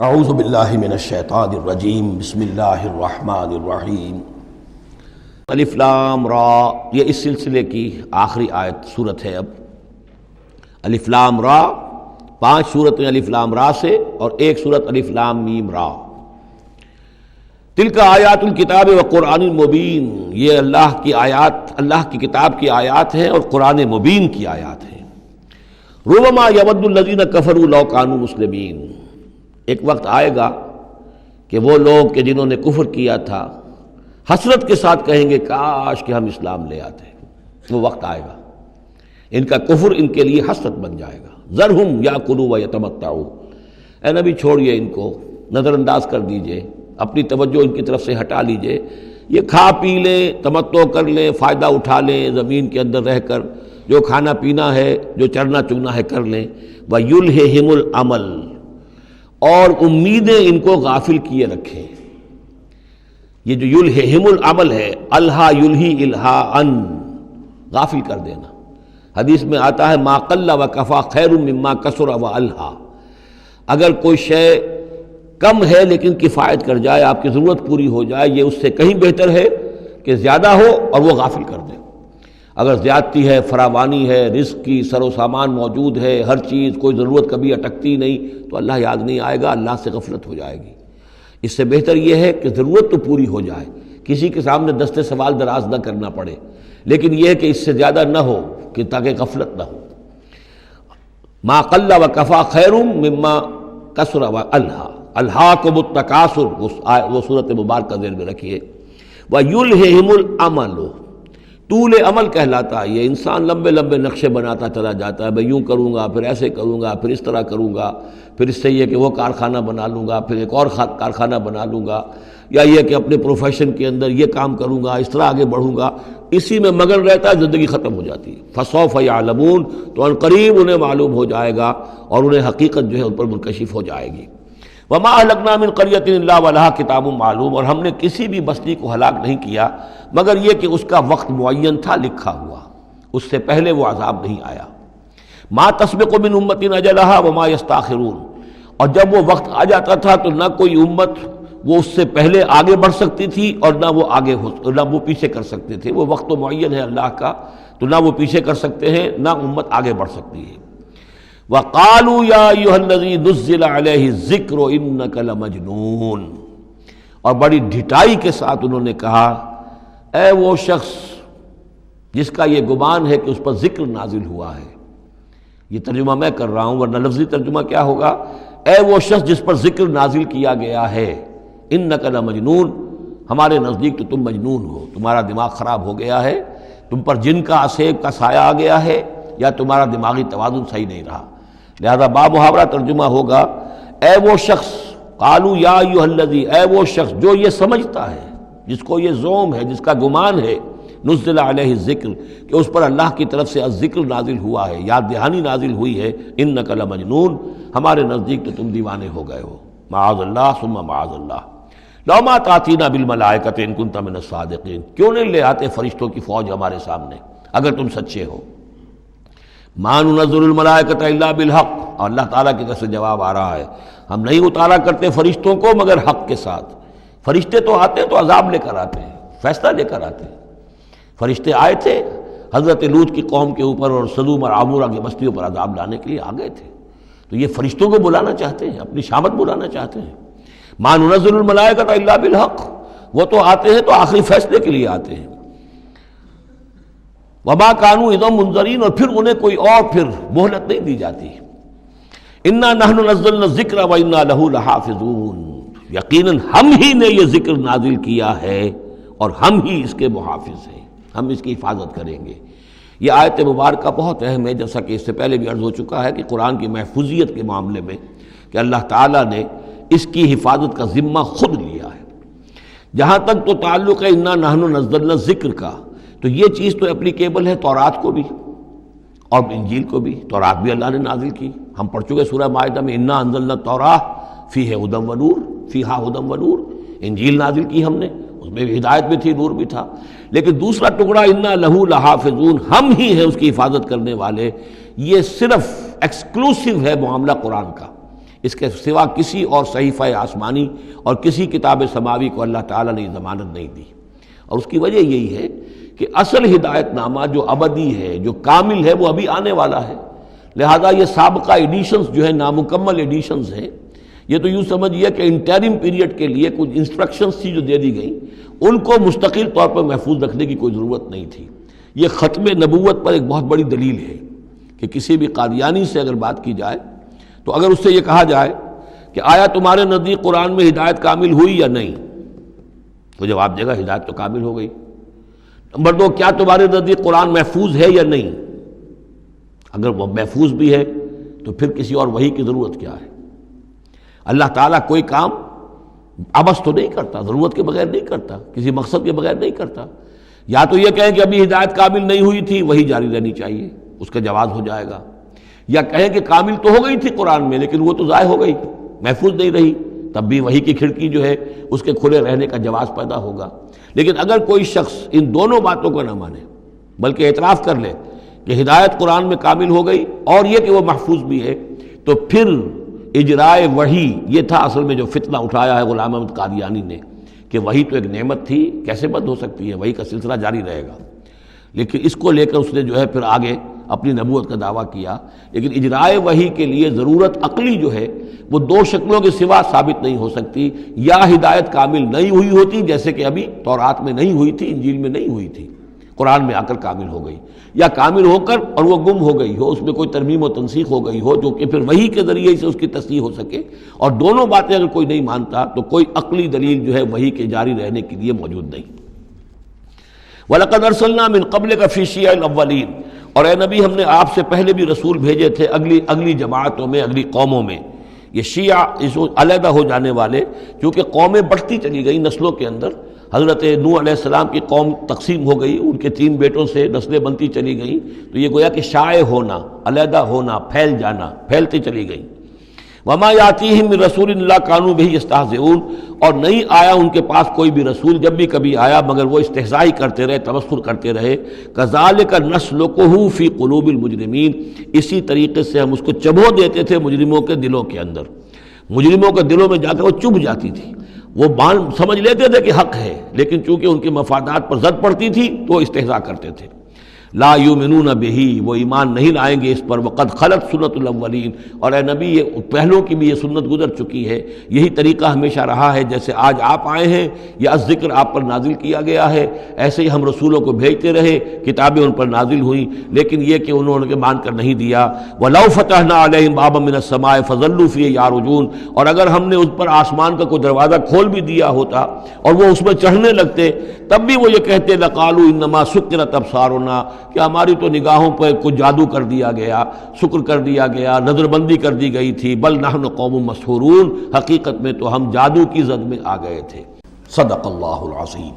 اعوذ باللہ من الشیطان الرجیم بسم اللہ الرحمن الرحیم الف لام را، یہ اس سلسلے کی آخری آیت سورت ہے۔ اب الف لام را، 5 سورتیں الف لام را سے اور ایک سورت الف لام میم را۔ تلک آیات الکتاب و قرآن مبین، یہ اللہ کی آیات، اللہ کی کتاب کی آیات ہیں اور قرآن مبین کی آیات ہیں۔ ربما یود الذین کفروا لو کانوا مسلمین، ایک وقت آئے گا کہ وہ لوگ کہ جنہوں نے کفر کیا تھا حسرت کے ساتھ کہیں گے کاش کہ ہم اسلام لے آتے۔ وہ وقت آئے گا، ان کا کفر ان کے لیے حسرت بن جائے گا۔ ذرہم یاکلوا ویتمتعوا، اے نبی چھوڑیے ان کو، نظر انداز کر دیجئے، اپنی توجہ ان کی طرف سے ہٹا لیجئے، یہ کھا پی لیں، تمتع کر لیں، فائدہ اٹھا لیں، زمین کے اندر رہ کر جو کھانا پینا ہے، جو چرنا چگنا ہے کر لیں۔ وَيُلْهِهِمُ الْعَمَلُ، اور امیدیں ان کو غافل کیے رکھیں۔ یہ جو یلہہم العمل ہے، الہا یلہی الہاءً، غافل کر دینا۔ حدیث میں آتا ہے ما قل وکفا خیر مما کثر والہا، اگر کوئی شے کم ہے لیکن کفایت کر جائے، آپ کی ضرورت پوری ہو جائے، یہ اس سے کہیں بہتر ہے کہ زیادہ ہو اور وہ غافل کر دے۔ اگر زیادتی ہے، فراوانی ہے، رزق کی سر و سامان موجود ہے، ہر چیز، کوئی ضرورت کبھی اٹکتی نہیں، تو اللہ یاد نہیں آئے گا، اللہ سے غفلت ہو جائے گی۔ اس سے بہتر یہ ہے کہ ضرورت تو پوری ہو جائے، کسی کے سامنے دست سوال دراز نہ کرنا پڑے، لیکن یہ ہے کہ اس سے زیادہ نہ ہو کہ تاکہ غفلت نہ ہو۔ ما قل وکفا خیر مما کثر والہا، الہاکم التکاثر، وہ صورت مبارکہ ذہن میں رکھیے۔ وَيُلْهِهِمُ الْعَمَلُ، طول عمل کہلاتا ہے، یہ انسان لمبے لمبے نقشے بناتا چلا جاتا ہے، میں یوں کروں گا، پھر ایسے کروں گا، پھر اس طرح کروں گا، پھر اس سے یہ کہ وہ کارخانہ بنا لوں گا، پھر ایک اور کارخانہ بنا لوں گا، یا یہ کہ اپنے پروفیشن کے اندر یہ کام کروں گا، اس طرح آگے بڑھوں گا، اسی میں مگن رہتا ہے، زندگی ختم ہو جاتی ہے۔ فَسَوْفَ يَعْلَمُونَ، تو ان قریب انہیں معلوم ہو جائے گا اور انہیں حقیقت جو ہے ان پر منکشف ہو جائے گی۔ وَمَا أَهْلَكْنَا مِنْ قَرْيَةٍ إِلَّا وَلَهَا کِتَابٌ معلوم، اور ہم نے کسی بھی بستی کو ہلاک نہیں کیا مگر یہ کہ اس کا وقت معین تھا، لکھا ہوا، اس سے پہلے وہ عذاب نہیں آیا۔ مَا تَسْبِقُ مِنْ أُمَّةٍ أَجَلَهَا وَمَا يَسْتَأْخِرُونَ، اور جب وہ وقت آ جاتا تھا تو نہ کوئی امت وہ اس سے پہلے آگے بڑھ سکتی تھی اور نہ وہ پیچھے کر سکتے تھے۔ وہ وقت تو معین ہے اللہ کا، تو نہ وہ پیچھے کر سکتے ہیں نہ امت آگے بڑھ سکتی ہے۔ وَقَالُوا يَا أَيُّهَا الَّذِي نُزِّلَ عَلَيْهِ الذِّكْرُ إِنَّكَ لَمَجْنُونٌ، اور بڑی ڈھٹائی کے ساتھ انہوں نے کہا اے وہ شخص جس کا یہ گمان ہے کہ اس پر ذکر نازل ہوا ہے۔ یہ ترجمہ میں کر رہا ہوں، ورنہ لفظی ترجمہ کیا ہوگا؟ اے وہ شخص جس پر ذکر نازل کیا گیا ہے، إِنَّكَ لَمَجْنُونٌ، ہمارے نزدیک تو تم مجنون ہو، تمہارا دماغ خراب ہو گیا ہے، تم پر جن کا عصیب کا سایہ آ گیا ہے، یا تمہارا دماغی توازن صحیح نہیں رہا۔ لہذا بامحاورہ ترجمہ ہوگا اے وہ شخص، قالوا یا ایھا الذی، اے وہ شخص جو یہ سمجھتا ہے، جس کو یہ زوم ہے، جس کا گمان ہے، نزل علیہ الذکر، کہ اس پر اللہ کی طرف سے الذکر نازل ہوا ہے، یاد دہانی نازل ہوئی ہے، انک لمجنون، ہمارے نزدیک تو تم دیوانے ہو گئے ہو۔ معاذ اللہ ثم معاذ اللہ، لو ما تاتینا بالملائکۃ ان کنت من الصادقین، کیوں نہیں لے آتے فرشتوں کی فوج ہمارے سامنے اگر تم سچے ہو۔ ما ننزل الملائکۃ الا بالحق، اور اللہ تعالیٰ کی طرف سے جواب آ رہا ہے ہم نہیں اتارا کرتے فرشتوں کو مگر حق کے ساتھ۔ فرشتے تو آتے ہیں تو عذاب لے کر آتے ہیں، فیصلہ لے کر آتے ہیں۔ فرشتے آئے تھے حضرت لوط کی قوم کے اوپر اور سدوم اور عمورہ کی بستیوں پر عذاب لانے کے لیے آ گئے تھے، تو یہ فرشتوں کو بلانا چاہتے ہیں، اپنی شامت بلانا چاہتے ہیں۔ ما ننزل الملائکۃ الا بالحق، وہ تو آتے ہیں تو آخری فیصلے کے لیے آتے ہیں۔ وما کانوا اذا منذرین، اور پھر انہیں کوئی اور پھر مہلت نہیں دی جاتی۔ انا نحن نزلنا الذکر وانا لہ لحافظون، یقیناً ہم ہی نے یہ ذکر نازل کیا ہے اور ہم ہی اس کے محافظ ہیں، ہم اس کی حفاظت کریں گے۔ یہ آیت مبارکہ بہت اہم ہے، جیسا کہ اس سے پہلے بھی عرض ہو چکا ہے کہ قرآن کی محفوظیت کے معاملے میں کہ اللہ تعالیٰ نے اس کی حفاظت کا ذمہ خود لیا ہے۔ جہاں تک تو تعلق ہے انا نحن نزلنا الذکر کا، تو یہ چیز تو اپلیکیبل ہے تورات کو بھی اور انجیل کو بھی۔ تورات بھی اللہ نے نازل کی، ہم پڑھ چکے سورہ مائدہ میں انا انزلنا التوراۃ فیہا ھدی ونور، فیہا ھدی ونور۔ انجیل نازل کی ہم نے، اس میں بھی ہدایت بھی تھی، نور بھی تھا۔ لیکن دوسرا ٹکڑا انا لہ لحافظون، ہم ہی ہیں اس کی حفاظت کرنے والے، یہ صرف ایکسکلوسیو ہے معاملہ قرآن کا۔ اس کے سوا کسی اور صحیفہ آسمانی اور کسی کتاب سماوی کو اللہ تعالیٰ نے ضمانت نہیں دی۔ اور اس کی وجہ یہی ہے کہ اصل ہدایت نامہ جو ابدی ہے، جو کامل ہے، وہ ابھی آنے والا ہے۔ لہذا یہ سابقہ ایڈیشنز جو ہیں، نامکمل ایڈیشنز ہیں، یہ تو یوں سمجھیے کہ انٹرم پیریڈ کے لیے کچھ انسٹرکشنز تھی جو دے دی گئیں، ان کو مستقل طور پر محفوظ رکھنے کی کوئی ضرورت نہیں تھی۔ یہ ختم نبوت پر ایک بہت بڑی دلیل ہے کہ کسی بھی قادیانی سے اگر بات کی جائے تو اگر اس سے یہ کہا جائے کہ آیا تمہارے نزدیک قرآن میں ہدایت کامل ہوئی یا نہیں، تو جواب دے گا ہدایت تو کامل ہو گئی۔ نمبر 2، کیا تمہارے نزدیک قرآن محفوظ ہے یا نہیں؟ اگر وہ محفوظ بھی ہے تو پھر کسی اور وحی کی ضرورت کیا ہے؟ اللہ تعالیٰ کوئی کام عبث تو نہیں کرتا، ضرورت کے بغیر نہیں کرتا، کسی مقصد کے بغیر نہیں کرتا۔ یا تو یہ کہیں کہ ابھی ہدایت کامل نہیں ہوئی تھی، وہی جاری رہنی چاہیے، اس کا جواز ہو جائے گا۔ یا کہیں کہ کامل تو ہو گئی تھی قرآن میں لیکن وہ تو ضائع ہو گئی، محفوظ نہیں رہی، تب بھی وحی کی کھڑکی جو ہے اس کے کھلے رہنے کا جواز پیدا ہوگا۔ لیکن اگر کوئی شخص ان دونوں باتوں کو نہ مانے بلکہ اعتراف کر لے کہ ہدایت قرآن میں کامل ہو گئی اور یہ کہ وہ محفوظ بھی ہے، تو پھر اجرائے وحی، یہ تھا اصل میں جو فتنہ اٹھایا ہے غلام احمد قادیانی نے کہ وحی تو ایک نعمت تھی، کیسے بند ہو سکتی ہے، وحی کا سلسلہ جاری رہے گا۔ لیکن اس کو لے کر اس نے جو ہے پھر آگے اپنی نبوت کا دعویٰ کیا۔ لیکن اجرائے وحی کے لیے ضرورت عقلی جو ہے وہ دو شکلوں کے سوا ثابت نہیں ہو سکتی، یا ہدایت کامل نہیں ہوئی ہوتی جیسے کہ ابھی تورات میں نہیں ہوئی تھی، انجیل میں نہیں ہوئی تھی، قرآن میں آ کر کامل ہو گئی، یا کامل ہو کر اور وہ گم ہو گئی ہو، اس میں کوئی ترمیم و تنسیخ ہو گئی ہو جو کہ پھر وحی کے ذریعے سے اس کی تصحیح ہو سکے۔ اور دونوں باتیں اگر کوئی نہیں مانتا تو کوئی عقلی دلیل جو ہے وحی کے جاری رہنے کے لیے موجود نہیں۔ وَلَقَدْ أَرْسَلْنَا مِن قَبْلِكَ فِي شِيَعِ الْأَوَّلِينَ، اور اے نبی ہم نے آپ سے پہلے بھی رسول بھیجے تھے اگلی جماعتوں میں، اگلی قوموں میں۔ یہ شیعہ اس علیحدہ ہو جانے والے، کیونکہ قومیں بڑھتی چلی گئیں نسلوں کے اندر۔ حضرت نوح علیہ السلام کی قوم تقسیم ہو گئی، ان کے 3 بیٹوں سے نسلیں بنتی چلی گئیں، تو یہ گویا کہ شائع ہونا، علیحدہ ہونا، پھیل جانا، پھیلتی چلی گئیں۔ وما یاتیہم من رسول الا کانوا بہ یستہزئون، اور نہیں آیا ان کے پاس کوئی بھی رسول، جب بھی کبھی آیا مگر وہ استہزاء کرتے رہے، تمسخر کرتے رہے۔ کذالک نسلکہ فی قلوب المجرمین، اسی طریقے سے ہم اس کو چبھو دیتے تھے مجرموں کے دلوں کے اندر۔ مجرموں کے دلوں میں جا کر وہ چبھ جاتی تھی، وہ سمجھ لیتے تھے کہ حق ہے، لیکن چونکہ ان کے مفادات پر زد پڑتی تھی تو وہ استہزاء کرتے تھے۔ لا یؤمنون بہ، وہ ایمان نہیں لائیں گے اس پر۔ وقد خلت سنت الاولین، اور اے نبی یہ پہلوں کی بھی یہ سنت گزر چکی ہے، یہی طریقہ ہمیشہ رہا ہے۔ جیسے آج آپ آئے ہیں یا ذکر آپ پر نازل کیا گیا ہے، ایسے ہی ہم رسولوں کو بھیجتے رہے، کتابیں ان پر نازل ہوئیں، لیکن یہ کہ انہوں نے مان کر نہیں دیا۔ وَلَوْ فَتَحْنَا عَلَيْهِمْ بَابًا مِّنَ السَّمَاءِ فَظَلُّوا فِيهِ يَعْرُجُونَ، اور اگر ہم نے ان پر آسمان کا کوئی دروازہ کھول بھی دیا ہوتا اور وہ اس میں چڑھنے لگتے، تب بھی وہ یہ کہتے لَقَالُوا إِنَّمَا سُكِّرَتْ أَبْصَارُنَا، کہ ہماری تو نگاہوں پر کچھ جادو کر دیا گیا، شکر کر دیا گیا، نظر بندی کر دی گئی تھی۔ بل نحن قوم مسحورون، حقیقت میں تو ہم جادو کی زد میں آ گئے تھے۔ صدق اللہ العظیم۔